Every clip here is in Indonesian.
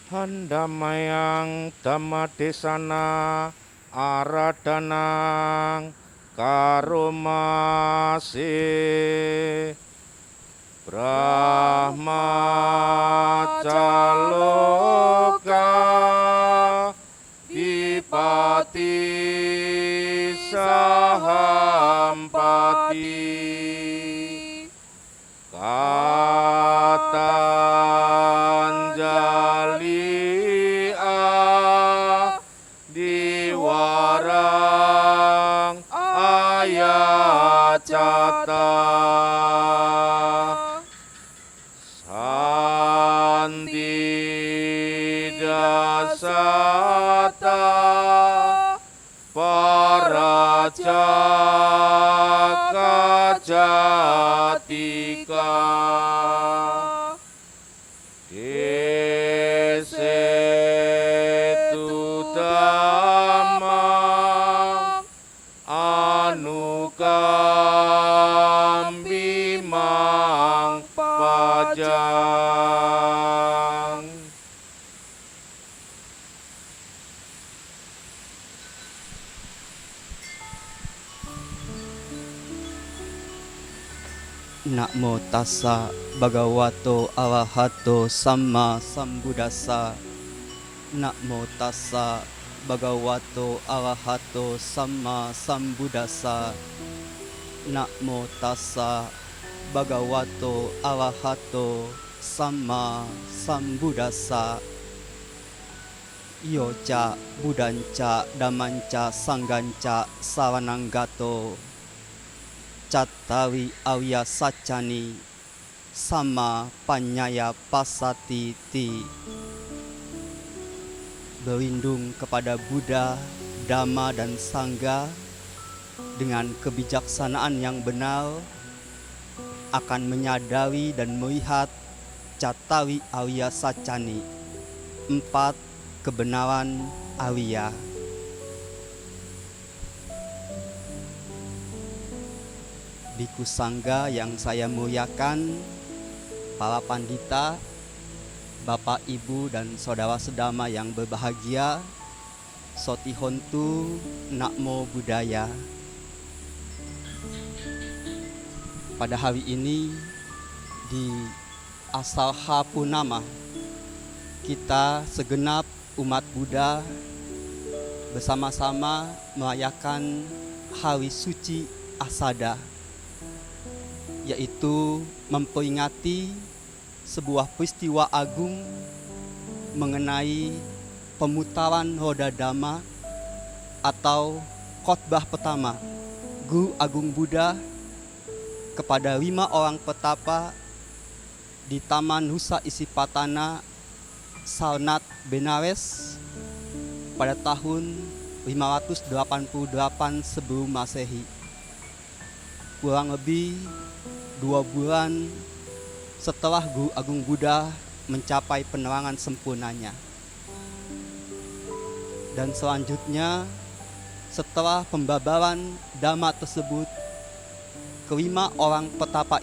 Handamayang Dhammadesana Aradanang Karomase Brahmacaloka Dipati Sahampati Katanjali Diwarang Ayacata Santi Dasata Paracaka Jatika Desetu Dhamma Anukambi Mang Pajang. Namo tassa bhagavato arahato samma sambuddhassa. Namo tassa bhagavato arahato samma sambuddhassa. Namo tassa bhagavato arahato samma sambuddhassa. Yoca budanca damanca sangganca sarananggato Cattawi Arya Sacani Sama Panyaya Pasati Ti. Berlindung kepada Buddha, Dhamma dan Sangha dengan kebijaksanaan yang benar akan menyadari dan melihat Cattawi Arya Sacani, 4 kebenaran Arya. Biku Sangga yang saya muliakan, para pandita, Bapak, Ibu, dan Saudara Sedama yang berbahagia, Sotihontu, Namo Buddhaya. Pada hari ini, di Asalha Purnama, kita segenap umat Buddha bersama-sama merayakan hari suci Asada, yaitu memperingati sebuah peristiwa agung mengenai pemutaran roda Dhamma atau khotbah pertama Guru Agung Buddha kepada 5 orang petapa di Taman Nusa Isipatana, Sarnath, Benares pada tahun 588 sebelum Masehi. Kurang lebih 2 bulan setelah Guru Agung Buddha mencapai penerangan sempurnanya. Dan selanjutnya, setelah pembabaran Dhamma tersebut, ke-5 orang petapa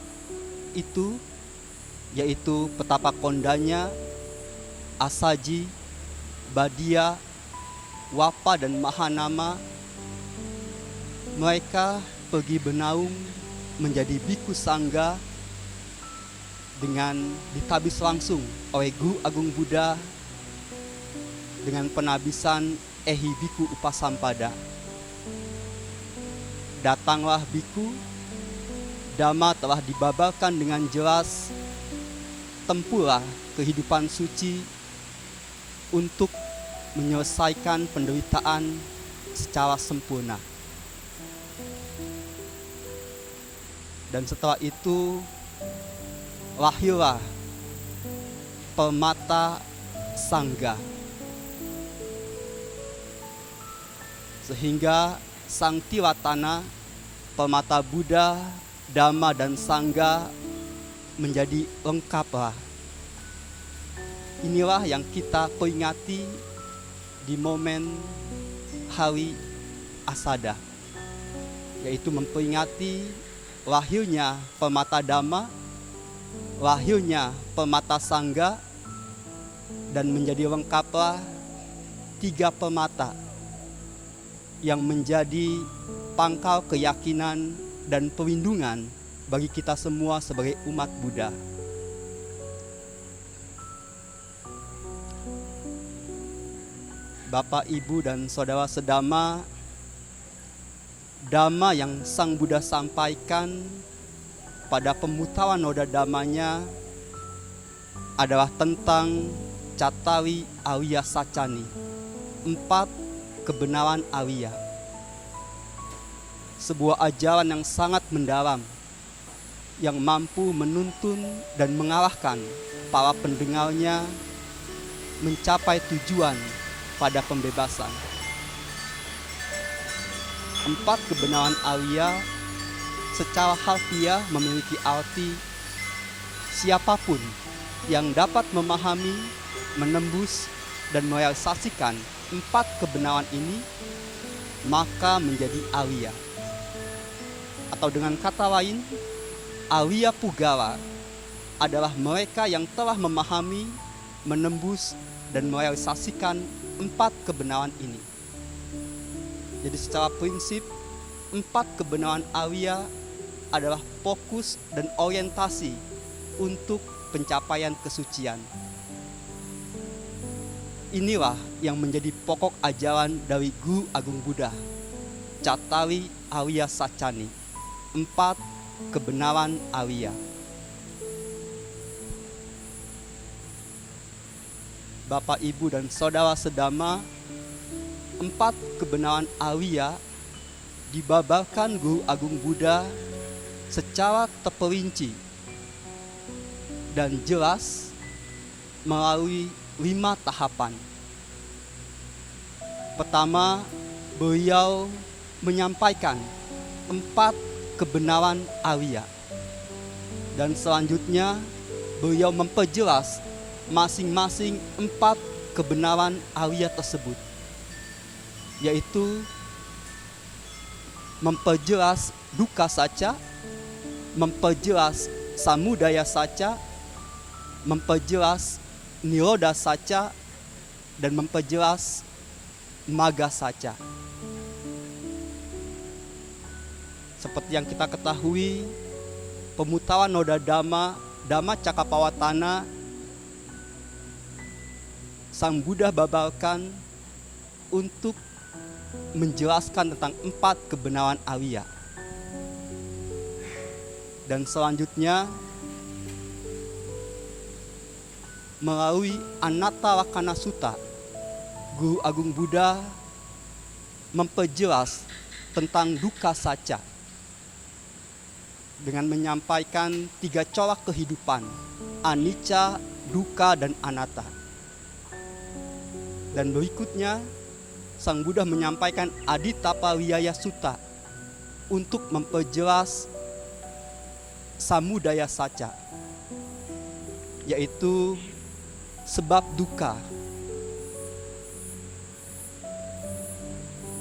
itu, yaitu petapa Kondanya, Asaji, Badia, Wapa, dan Mahanama, mereka pergi bernaung menjadi biku sangga dengan ditabis langsung oleh Guru Agung Buddha dengan penabisan Ehi Biku Upasampada. Datanglah biku, Dhamma telah dibabarkan dengan jelas, tempuhlah kehidupan suci untuk menyelesaikan penderitaan secara sempurna. Dan setelah itu lahirlah Permata Sangga, sehingga Sang Tiratana, Permata Buddha, Dhamma dan Sangga menjadi lengkaplah. Inilah yang kita peringati di momen hari Asada, yaitu memperingati lahirnya Permata Dhamma, lahirnya Permata Sangga, dan menjadi lengkaplah 3 permata yang menjadi pangkal keyakinan dan perlindungan bagi kita semua sebagai umat Buddha. Bapak, Ibu, dan Saudara sedama, Dhamma yang Sang Buddha sampaikan pada pemutaran noda dhammanya adalah tentang Cattari Ariya Sacani, 4 kebenaran Ariya. Sebuah ajaran yang sangat mendalam, yang mampu menuntun dan mengarahkan para pendengarnya mencapai tujuan pada pembebasan. 4 kebenaran Ariya secara harfiah memiliki arti siapapun yang dapat memahami, menembus, dan merealisasikan 4 kebenaran ini, maka menjadi Ariya. Atau dengan kata lain, Ariya Pugala adalah mereka yang telah memahami, menembus, dan merealisasikan 4 kebenaran ini. Jadi secara prinsip, 4 kebenaran Ariya adalah fokus dan orientasi untuk pencapaian kesucian. Inilah yang menjadi pokok ajaran dari Guru Agung Buddha, Cattari Ariya Sacani, 4 kebenaran Ariya. Bapak, Ibu, dan Saudara sedama, 4 kebenaran Ariya dibabarkan Guru Agung Buddha secara terperinci dan jelas melalui 5 tahapan. Pertama, beliau menyampaikan 4 kebenaran Ariya, dan selanjutnya beliau memperjelas masing-masing 4 kebenaran Ariya tersebut, yaitu memperjelas dukkha sacca, memperjelas samudaya sacca, memperjelas nirodha sacca, dan memperjelas magga sacca. Seperti yang kita ketahui, pemutaran noda dhamma, Dhammacakkappawatthana, Sang Buddha babarkan untuk menjelaskan tentang 4 kebenaran Ariya. Dan selanjutnya melalui Anattawakkhana Sutta, Guru Agung Buddha memperjelas tentang dukkha sacca dengan menyampaikan 3 corak kehidupan, anicca, dukkha, dan anatta. Dan berikutnya Sang Buddha menyampaikan Adittappariyaya Sutta untuk memperjelas samudaya sacca, yaitu sebab dukkha.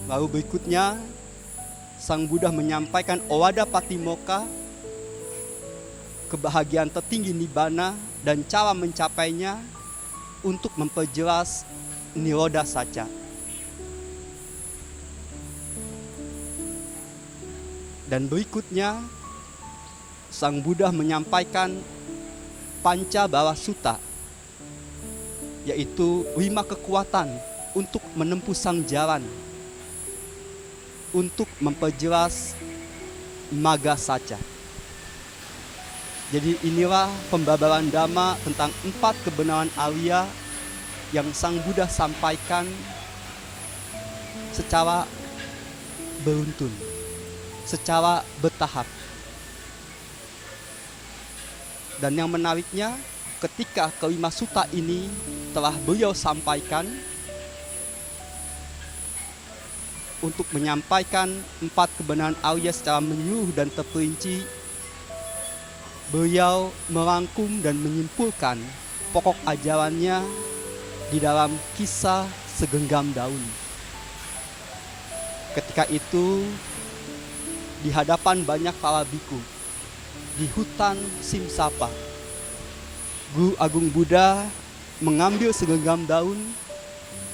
Lalu berikutnya Sang Buddha menyampaikan Owada Patimokkha, kebahagiaan tertinggi Nibbana dan cara mencapainya untuk memperjelas nirodha sacca. Dan berikutnya Sang Buddha menyampaikan Pancabala Sutta, yaitu 5 kekuatan untuk menempuh sang jalan, untuk memperjelas magga sacca. Jadi inilah pembabaran Dhamma tentang 4 kebenaran Ariya yang Sang Buddha sampaikan secara beruntun, secara bertahap. Dan yang menariknya, ketika kelima sutta ini telah beliau sampaikan, untuk menyampaikan 4 kebenaran Ariya secara menyeluruh dan terperinci, beliau merangkum dan menyimpulkan pokok ajarannya di dalam kisah segenggam daun. Ketika itu, di hadapan banyak para biku, di hutan Simsapa, Guru Agung Buddha mengambil segenggam daun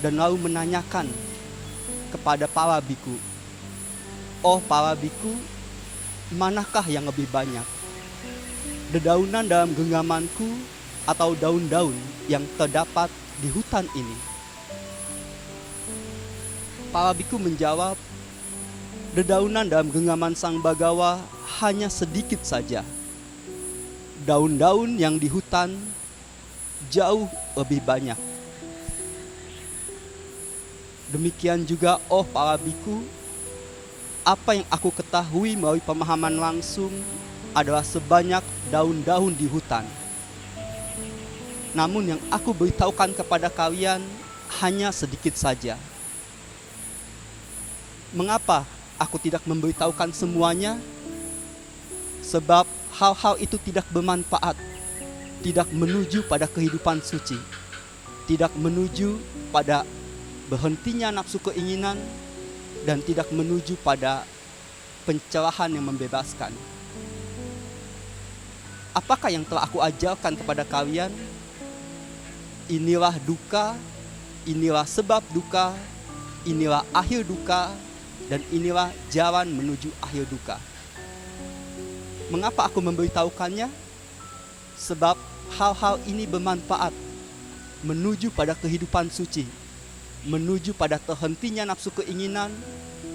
dan lalu menanyakan kepada para biku, "Oh para biku, manakah yang lebih banyak? Dedaunan dalam genggamanku atau daun-daun yang terdapat di hutan ini?" Para biku menjawab, "Dedaunan dalam genggaman Sang Bagawa hanya sedikit saja. Daun-daun yang di hutan jauh lebih banyak." Demikian juga, oh para biku, apa yang aku ketahui melalui pemahaman langsung adalah sebanyak daun-daun di hutan. Namun yang aku beritahukan kepada kalian hanya sedikit saja. Mengapa aku tidak memberitahukan semuanya? Sebab hal-hal itu tidak bermanfaat, tidak menuju pada kehidupan suci, tidak menuju pada berhentinya nafsu keinginan, dan tidak menuju pada pencerahan yang membebaskan. Apakah yang telah aku ajarkan kepada kalian? Inilah duka, inilah sebab duka, inilah akhir duka, dan inilah jalan menuju akhir duka. Mengapa aku memberitahukannya? Sebab hal-hal ini bermanfaat menuju pada kehidupan suci, menuju pada terhentinya nafsu keinginan,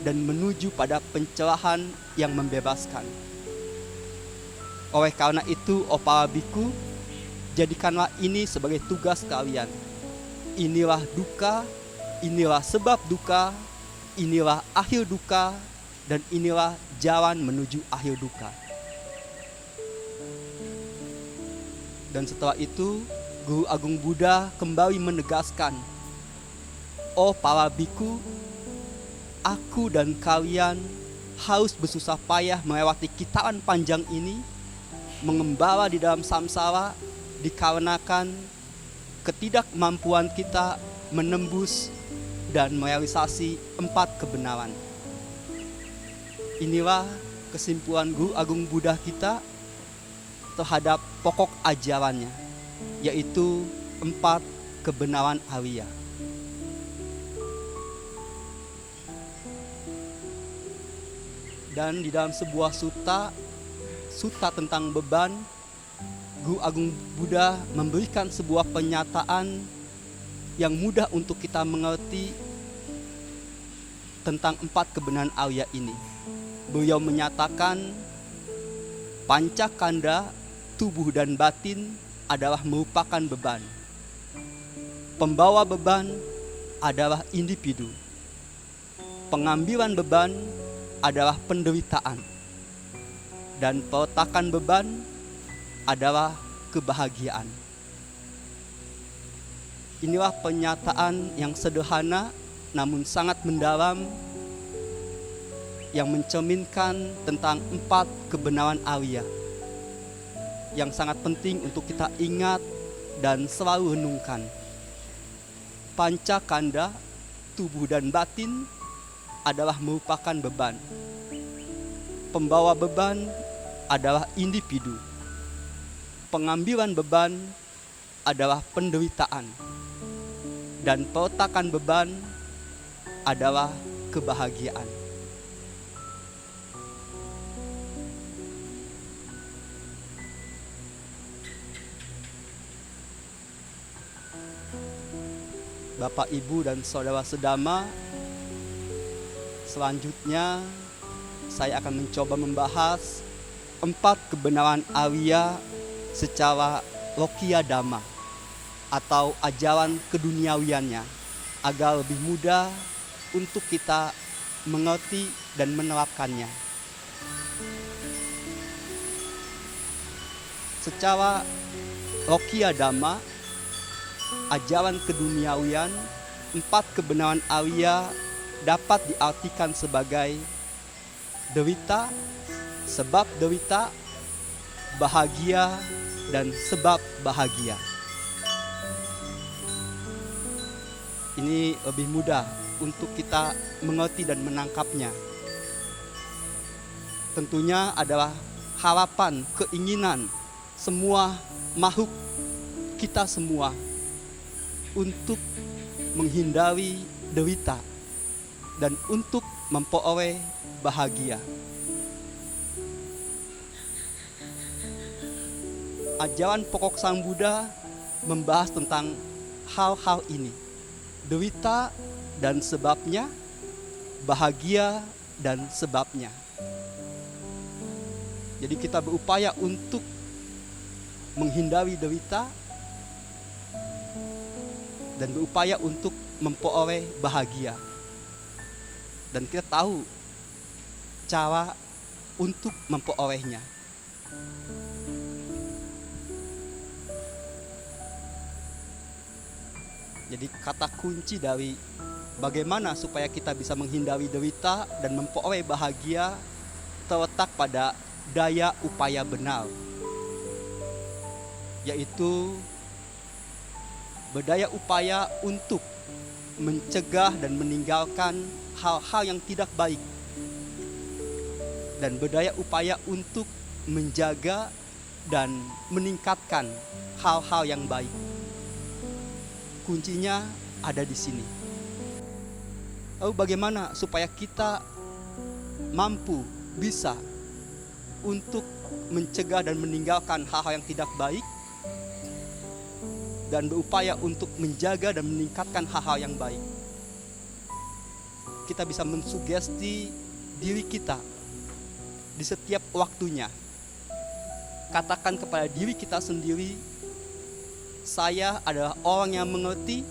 dan menuju pada pencerahan yang membebaskan. Oleh karena itu, oh para biku, jadikanlah ini sebagai tugas kalian. Inilah duka, inilah sebab duka, inilah akhir duka, dan inilah jalan menuju akhir duka. Dan setelah itu, Guru Agung Buddha kembali menegaskan, "Oh para biku, aku dan kalian harus bersusah payah melewati kitaan panjang ini, mengembara di dalam samsara, dikarenakan ketidakmampuan kita menembus dan merealisasi 4 kebenaran." Inilah kesimpulan Guru Agung Buddha kita terhadap pokok ajarannya, yaitu 4 kebenaran Arya. Dan di dalam sebuah sutta tentang beban, Guru Agung Buddha memberikan sebuah pernyataan yang mudah untuk kita mengerti tentang 4 kebenaran Arya ini. Beliau menyatakan, pancakanda, tubuh dan batin adalah merupakan beban. Pembawa beban adalah individu. Pengambilan beban adalah penderitaan. Dan peletakan beban adalah kebahagiaan. Inilah pernyataan yang sederhana namun sangat mendalam, yang mencerminkan tentang 4 kebenaran Arya yang sangat penting untuk kita ingat dan selalu renungkan. Pancakanda, tubuh dan batin adalah merupakan beban. Pembawa beban adalah individu. Pengambilan beban adalah penderitaan. Dan peletakan beban adalah kebahagiaan. Bapak, Ibu, dan Saudara Sedama, selanjutnya saya akan mencoba membahas 4 kebenaran Arya secara Lokiya Dhamma atau ajaran keduniawiannya, agar lebih mudah untuk kita mengerti dan menerapkannya. Secara Lokiya Dhamma, ajaran keduniawian, 4 kebenaran Arya dapat diartikan sebagai derita, sebab derita, bahagia, dan sebab bahagia. Ini lebih mudah untuk kita mengerti dan menangkapnya. Tentunya adalah harapan, keinginan semua makhluk kita semua untuk menghindari derita dan untuk memperoleh bahagia. Ajaran pokok Sang Buddha membahas tentang hal-hal ini: derita dan sebabnya, bahagia dan sebabnya. Jadi kita berupaya untuk menghindari derita dan berupaya untuk memperoleh bahagia. Dan kita tahu cara untuk memperolehnya. Jadi kata kunci dari bagaimana supaya kita bisa menghindari derita dan memperoleh bahagia terletak pada daya upaya benar, yaitu berdaya upaya untuk mencegah dan meninggalkan hal-hal yang tidak baik, dan berdaya upaya untuk menjaga dan meningkatkan hal-hal yang baik. Kuncinya ada di sini. Lalu bagaimana supaya kita mampu bisa untuk mencegah dan meninggalkan hal-hal yang tidak baik dan berupaya untuk menjaga dan meningkatkan hal-hal yang baik? Kita bisa mensugesti diri kita di setiap waktunya. Katakan kepada diri kita sendiri, saya adalah orang yang mengerti,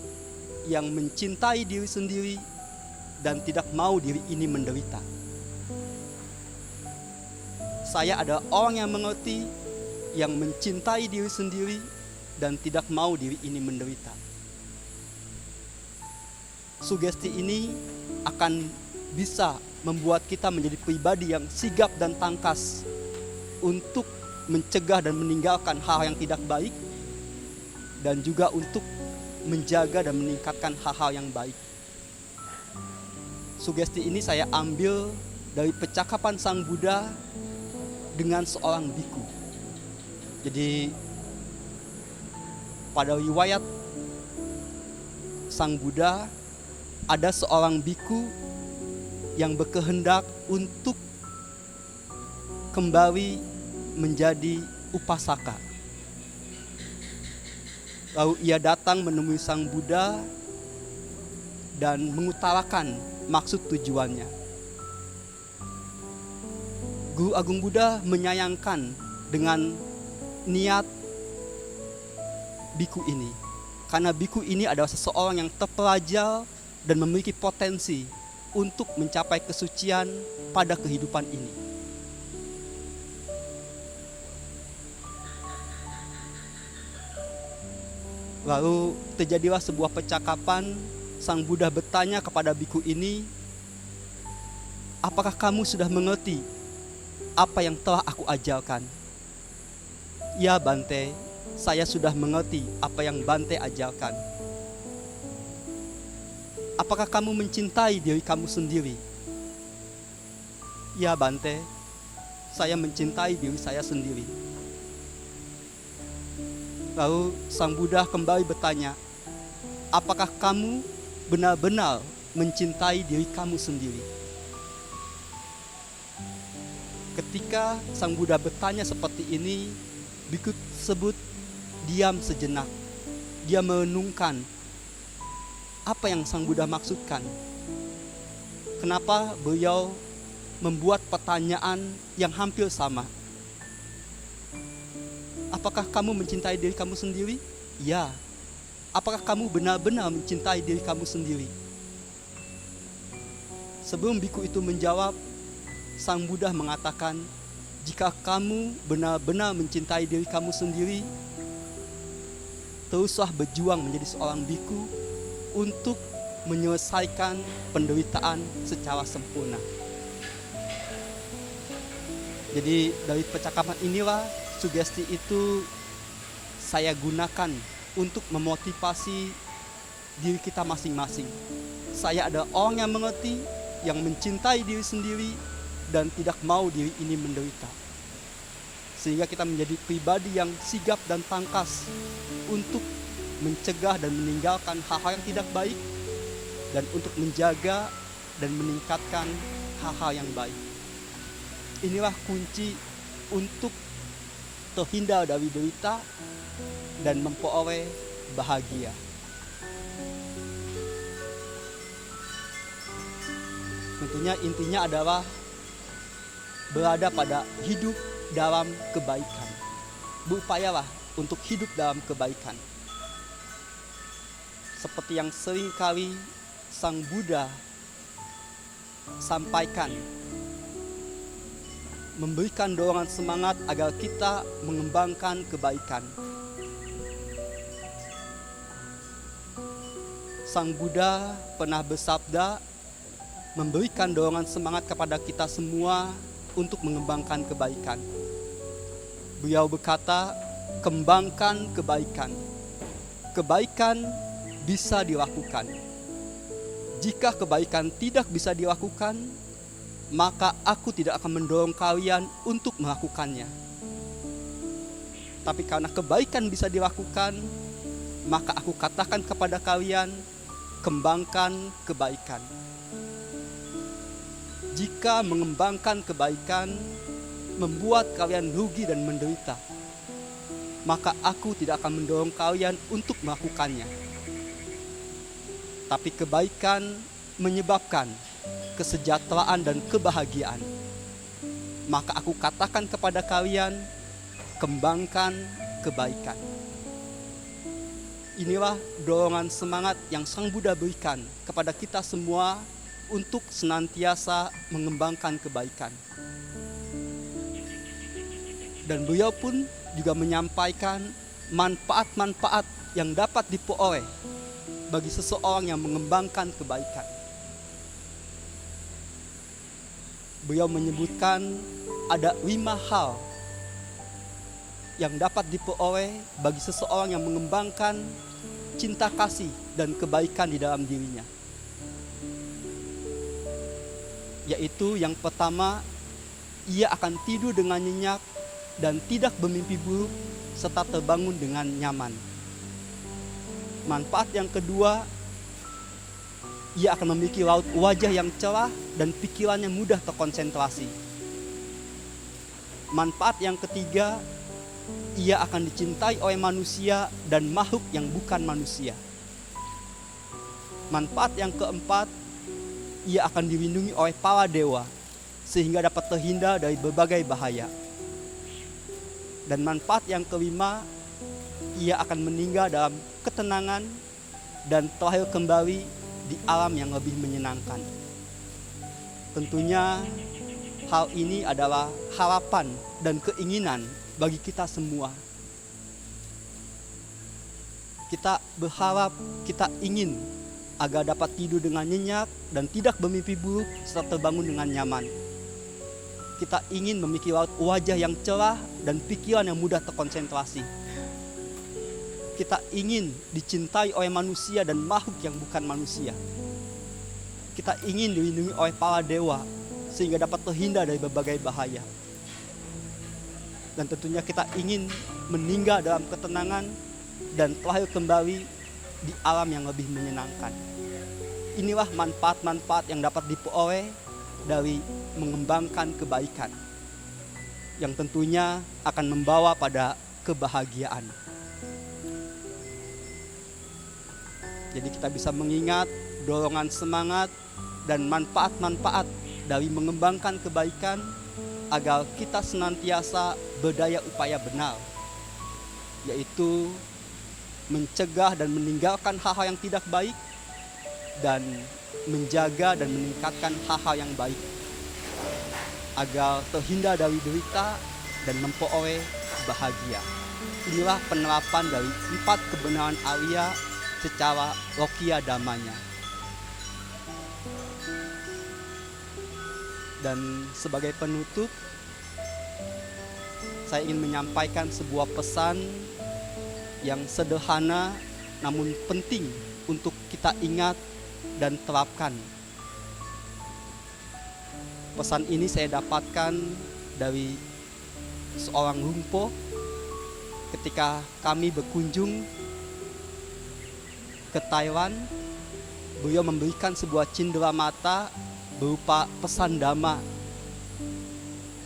yang mencintai diri sendiri, dan tidak mau diri ini menderita. Saya adalah orang yang mengerti, yang mencintai diri sendiri, dan tidak mau diri ini menderita. Sugesti ini akan bisa membuat kita menjadi pribadi yang sigap dan tangkas untuk mencegah dan meninggalkan hal yang tidak baik, dan juga untuk menjaga dan meningkatkan hal-hal yang baik. Sugesti ini saya ambil dari percakapan Sang Buddha dengan seorang biku. Jadi pada riwayat Sang Buddha, ada seorang biku yang berkehendak untuk kembali menjadi upasaka. Lalu ia datang menemui Sang Buddha dan mengutarakan maksud tujuannya. Guru Agung Buddha menyayangkan dengan niat biku ini, karena biku ini adalah seseorang yang terpelajar dan memiliki potensi untuk mencapai kesucian pada kehidupan ini. Lalu terjadilah sebuah percakapan. Sang Buddha bertanya kepada biku ini, apakah kamu sudah mengerti apa yang telah aku ajarkan? Ya Bante, saya sudah mengerti apa yang Bante ajarkan. Apakah kamu mencintai diri kamu sendiri? Ya Bante, saya mencintai diri saya sendiri. Lalu Sang Buddha kembali bertanya, apakah kamu benar-benar mencintai diri kamu sendiri? Ketika Sang Buddha bertanya seperti ini, biku tersebut diam sejenak. Dia merenungkan apa yang Sang Buddha maksudkan. Kenapa beliau membuat pertanyaan yang hampir sama? Apakah kamu mencintai diri kamu sendiri? Ya. Apakah kamu benar-benar mencintai diri kamu sendiri? Sebelum biku itu menjawab, Sang Buddha mengatakan, jika kamu benar-benar mencintai diri kamu sendiri, teruslah berjuang menjadi seorang biku untuk menyelesaikan penderitaan secara sempurna. Jadi dari percakapan inilah sugesti itu saya gunakan untuk memotivasi diri kita masing-masing. Saya adalah orang yang mengerti, yang mencintai diri sendiri, dan tidak mau diri ini menderita. Sehingga kita menjadi pribadi yang sigap dan tangkas untuk mencegah dan meninggalkan hal-hal yang tidak baik, dan untuk menjaga dan meningkatkan hal-hal yang baik. Inilah kunci untuk terhindar dari derita dan memperoleh bahagia. Tentunya intinya adalah berada pada hidup dalam kebaikan. Berupayalah untuk hidup dalam kebaikan. Seperti yang sering kali Sang Buddha sampaikan, memberikan dorongan semangat agar kita mengembangkan kebaikan. Sang Buddha pernah bersabda, memberikan dorongan semangat kepada kita semua untuk mengembangkan kebaikan. Beliau berkata, kembangkan kebaikan. Kebaikan bisa dilakukan. Jika kebaikan tidak bisa dilakukan, maka aku tidak akan mendorong kalian untuk melakukannya. Tapi karena kebaikan bisa dilakukan, maka aku katakan kepada kalian, kembangkan kebaikan. Jika mengembangkan kebaikan membuat kalian rugi dan menderita, maka aku tidak akan mendorong kalian untuk melakukannya. Tapi kebaikan menyebabkan kesejahteraan dan kebahagiaan, maka aku katakan kepada kalian, kembangkan kebaikan. Inilah dorongan semangat yang Sang Buddha berikan kepada kita semua untuk senantiasa mengembangkan kebaikan. Dan beliau pun juga menyampaikan manfaat-manfaat yang dapat diperoleh bagi seseorang yang mengembangkan kebaikan. Beliau menyebutkan ada 5 hal yang dapat diperoleh bagi seseorang yang mengembangkan cinta kasih dan kebaikan di dalam dirinya. Yaitu yang pertama, ia akan tidur dengan nyenyak dan tidak bermimpi buruk serta terbangun dengan nyaman. Manfaat yang kedua, ia akan memiliki raut wajah yang cerah dan pikirannya mudah terkonsentrasi. Manfaat yang ketiga, ia akan dicintai oleh manusia dan makhluk yang bukan manusia. Manfaat yang keempat, ia akan dilindungi oleh para dewa sehingga dapat terhindar dari berbagai bahaya. Dan manfaat yang kelima, ia akan meninggal dalam ketenangan dan terlahir kembali di alam yang lebih menyenangkan. Tentunya hal ini adalah harapan dan keinginan bagi kita semua. Kita berharap, kita ingin agar dapat tidur dengan nyenyak dan tidak bermimpi buruk serta terbangun dengan nyaman. Kita ingin memiliki raut wajah yang cerah dan pikiran yang mudah terkonsentrasi. Kita ingin dicintai oleh manusia dan makhluk yang bukan manusia. Kita ingin dilindungi oleh para dewa sehingga dapat terhindar dari berbagai bahaya. Dan tentunya kita ingin meninggal dalam ketenangan dan terlahir kembali di alam yang lebih menyenangkan. Inilah manfaat-manfaat yang dapat diperoleh dari mengembangkan kebaikan, yang tentunya akan membawa pada kebahagiaan. Jadi kita bisa mengingat dorongan semangat dan manfaat-manfaat dari mengembangkan kebaikan agar kita senantiasa berdaya upaya benar, yaitu mencegah dan meninggalkan hal-hal yang tidak baik dan menjaga dan meningkatkan hal-hal yang baik agar terhindar dari derita dan memperoleh bahagia. Inilah penerapan dari 4 kebenaran Arya secara lokia damanya. Dan sebagai penutup, saya ingin menyampaikan sebuah pesan yang sederhana namun penting untuk kita ingat dan terapkan. Pesan ini saya dapatkan dari seorang lumpo ketika kami berkunjung ke Taiwan, beliau memberikan sebuah cindera mata berupa pesan dhamma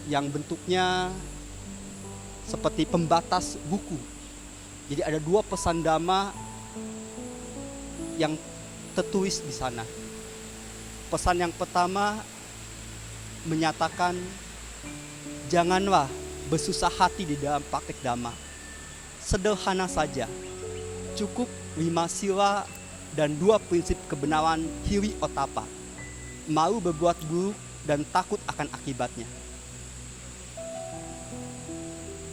yang bentuknya seperti pembatas buku. Jadi ada 2 pesan dhamma yang tertulis di sana. Pesan yang pertama menyatakan janganlah bersusah hati di dalam praktek dhamma. Sederhana saja, cukup 5 sila dan 2 prinsip kebenaran hiri otapa. Malu berbuat buruk dan takut akan akibatnya.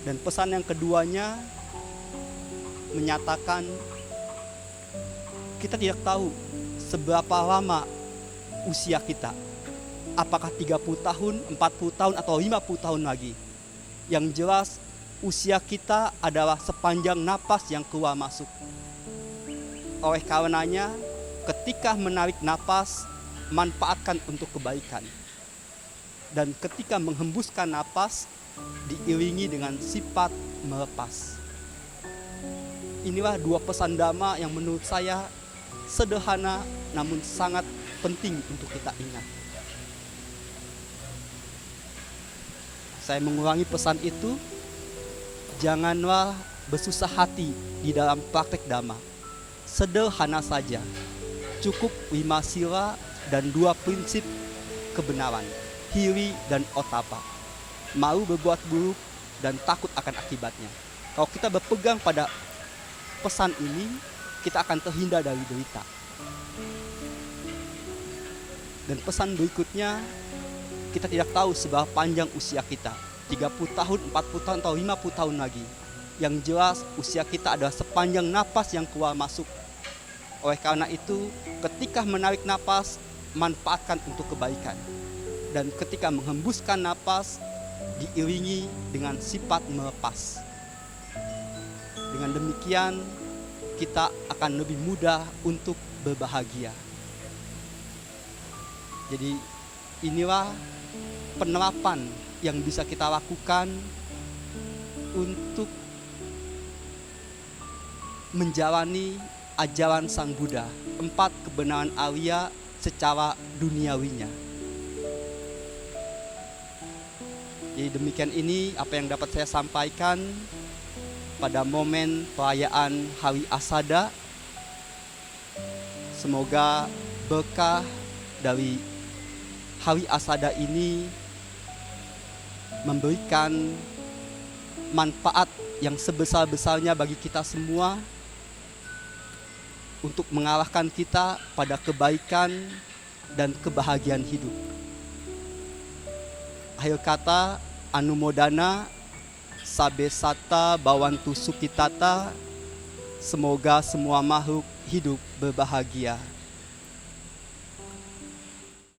Dan pesan yang keduanya menyatakan kita tidak tahu seberapa lama usia kita. Apakah 30 tahun, 40 tahun, atau 50 tahun lagi. Yang jelas usia kita adalah sepanjang napas yang keluar masuk. Oleh karenanya, ketika menarik napas, manfaatkan untuk kebaikan. Dan ketika menghembuskan napas, diiringi dengan sifat melepas. Inilah 2 pesan dhamma yang menurut saya sederhana namun sangat penting untuk kita ingat. Saya mengulangi pesan itu, janganlah bersusah hati di dalam praktek dhamma. Sederhana saja, cukup 5 sila dan 2 prinsip kebenaran, hiri dan otapa. Malu berbuat buruk dan takut akan akibatnya. Kalau kita berpegang pada pesan ini, kita akan terhindar dari derita. Dan pesan berikutnya, kita tidak tahu seberapa panjang usia kita, 30 tahun, 40 tahun, atau 50 tahun lagi. Yang jelas usia kita adalah sepanjang napas yang keluar masuk. Oleh karena itu, ketika menarik napas, manfaatkan untuk kebaikan. Dan ketika menghembuskan napas, diiringi dengan sifat melepas. Dengan demikian, kita akan lebih mudah untuk berbahagia. Jadi inilah penerapan yang bisa kita lakukan untuk menjalani ajaran Sang Buddha, 4 kebenaran Arya secara duniawinya. Jadi demikian ini apa yang dapat saya sampaikan pada momen perayaan Hari Asada. Semoga berkah dari Hari Asada ini memberikan manfaat yang sebesar-besarnya bagi kita semua untuk mengarahkan kita pada kebaikan dan kebahagiaan hidup. Akhir kata, anumodana, sabe sata bawantu sukitata, semoga semua makhluk hidup berbahagia.